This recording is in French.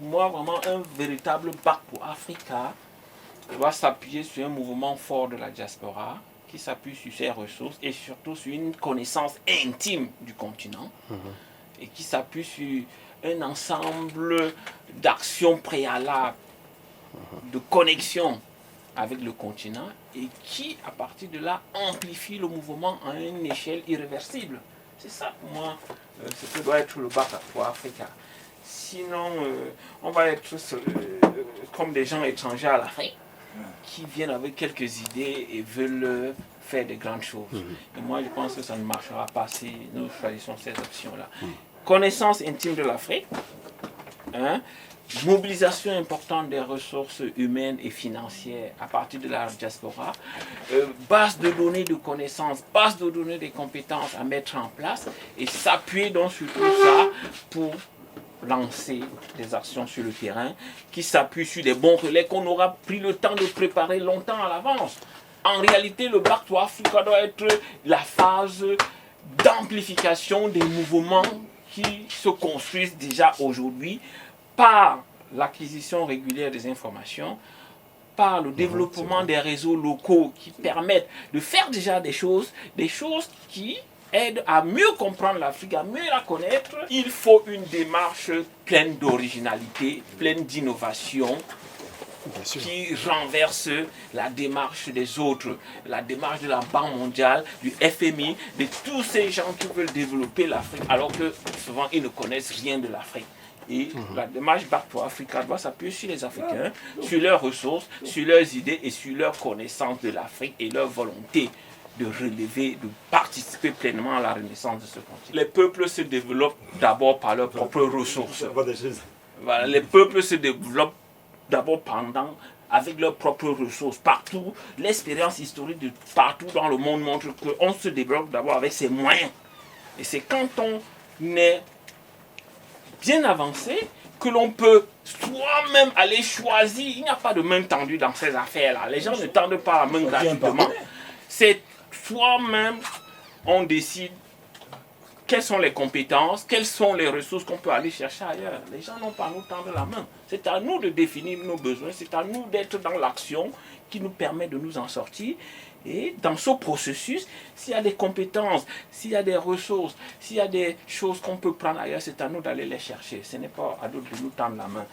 moi, vraiment, un véritable bac pour Africa doit s'appuyer sur un mouvement fort de la diaspora qui s'appuie sur ses ressources et surtout sur une connaissance intime du continent et qui s'appuie sur un ensemble d'actions préalables, de connexion avec le continent et qui, à partir de là, amplifie le mouvement à une échelle irréversible. C'est ça, pour moi, ce que doit être le bac pour Africa. Sinon, on va être comme des gens étrangers à l'Afrique qui viennent avec quelques idées et veulent faire de grandes choses. Et moi, je pense que ça ne marchera pas si nous choisissons ces options-là. Connaissance intime de l'Afrique, hein, mobilisation importante des ressources humaines et financières à partir de la diaspora, base de données de connaissances, base de données de compétences à mettre en place et s'appuyer donc sur tout ça pour lancer des actions sur le terrain qui s'appuient sur des bons relais qu'on aura pris le temps de préparer longtemps à l'avance. En réalité, le Back to Africa doit être la phase d'amplification des mouvements qui se construisent déjà aujourd'hui par l'acquisition régulière des informations, par le développement des réseaux locaux qui permettent de faire déjà des choses qui aident à mieux comprendre l'Afrique, à mieux la connaître. Il faut une démarche pleine d'originalité, pleine d'innovation, qui renverse la démarche des autres, la démarche de la Banque mondiale, du FMI, de tous ces gens qui veulent développer l'Afrique, alors que souvent ils ne connaissent rien de l'Afrique. Et la démarche Back to Africa doit s'appuyer sur les Africains, sur leurs ressources, sur leurs idées et sur leur connaissance de l'Afrique et leur volonté de relever, de participer pleinement à la renaissance de ce continent. Les peuples se développent d'abord par leurs propres ressources. Voilà, les peuples se développent d'abord avec leurs propres ressources. Partout, l'expérience historique de partout dans le monde montre qu'on se développe d'abord avec ses moyens. Et c'est quand on est bien avancé que l'on peut soi-même aller choisir. Il n'y a pas de main tendue dans ces affaires-là. Les gens ne tendent pas la main gratuitement. C'est soi-même, on décide quelles sont les compétences, quelles sont les ressources qu'on peut aller chercher ailleurs. Les gens n'ont pas à nous tendre la main. C'est à nous de définir nos besoins, c'est à nous d'être dans l'action qui nous permet de nous en sortir. Et dans ce processus, s'il y a des compétences, s'il y a des ressources, s'il y a des choses qu'on peut prendre ailleurs, c'est à nous d'aller les chercher. Ce n'est pas à d'autres de nous tendre la main.